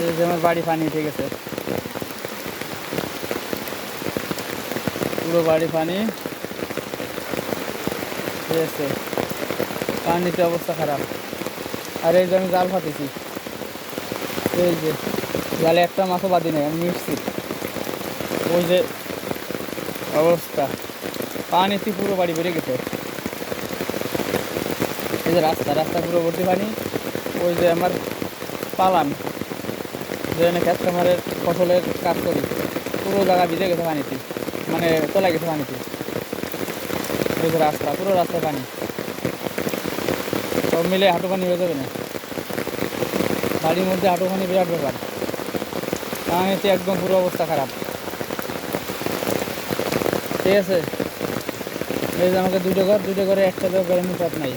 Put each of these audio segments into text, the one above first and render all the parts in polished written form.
এই যে আমার বাড়ি পানি উঠে গেছে, পুরো বাড়ি পানি হয়েছে, পানিতে অবস্থা খারাপ। আর এই যে আমি জাল ফাটিছি, এই যে জালে একটা মাছও বাদি নেই, আমি নিচ্ছি। ওই যে অবস্থা, পানিতে পুরো বাড়ি বেড়ে গেছে। এই যে রাস্তা, রাস্তা পুরো ভর্তি পানি। ওই যে আমার পালান, যেখানে ক্ষেত খামারের ফসলের কাজ করি, পুরো জায়গা ভিজে গেছে পানিতে, মানে তলায় গেছে পানিতে। ওই যে রাস্তা, পুরো রাস্তায় পানি, সব মিলে হাঁটু পানি হয়ে যাবে না। বাড়ির মধ্যে হাঁটু পানি বিরাট ব্যাপার, পানিতে একদম পুরো অবস্থা খারাপ। ঠিক আছে, এই যে আমাকে দুটো ঘরে একটা গরমের পথ নাই।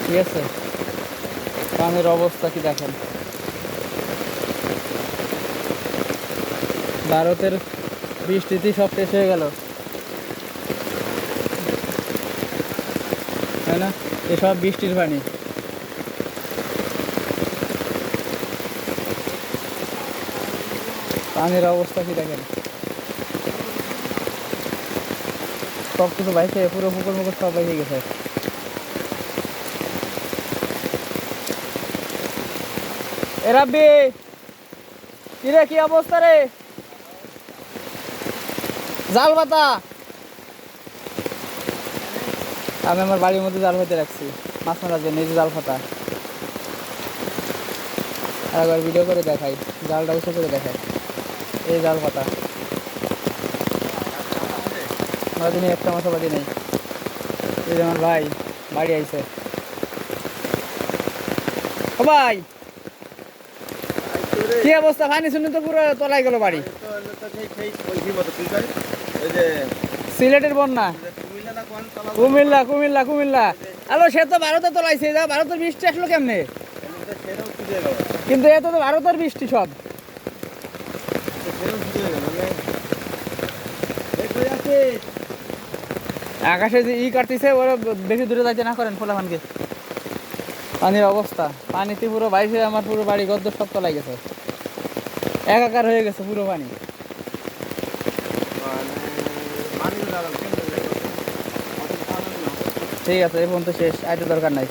ঠিক আছে, পানির অবস্থা কি দেখেন। ভারতের বৃষ্টিতে সব শেষ হয়ে গেল, তাই না? এসব বৃষ্টির পানি। পানির অবস্থা কি দেখেন, সব কিছু বাইকে, পুরো পুকুর মুকুর সব বাইকে গেছে। এ রাব্বি, কি রে, কি অবস্থা রে? জাল পাতা, আমি আমার বাড়ির মধ্যে জাল পাতে রাখছি মাছ মারার জন্য। এই যে জাল পাতা, আর একবার ভিডিও করে দেখাই, জালটা উঁচু করে দেখাই। এই জাল পাতা, বাদি নেই, একটা মাছও বাদি নেই। এই যে আমার ভাই বাড়ি আইছে। ও ভাই, কি অবস্থা? পানি শুনে তো পুরো তলায় গেল বাড়ি। সিলেটের বন্যা, কুমিল্লা কুমিল্লা কুমিল্লা। আলো, সে তো ভারতে তোলাইছে, যা ভারতের বৃষ্টি আসলো কেমনে? কিন্তু এত তো ভারতের বৃষ্টি সব। আকাশে যে কাটতেছে, ওরা বেশি দূরে যাইতে না করেন ফোলাফানকে। পানির অবস্থা, পানিতে পুরো বাইশে আমার পুরো বাড়ি গদ্দ সব তলায় গেছে, একাকার হয়ে গেছে পুরো পানি। ঠিক আছে, এই পর্যন্ত শেষ, আইতে দরকার নাই।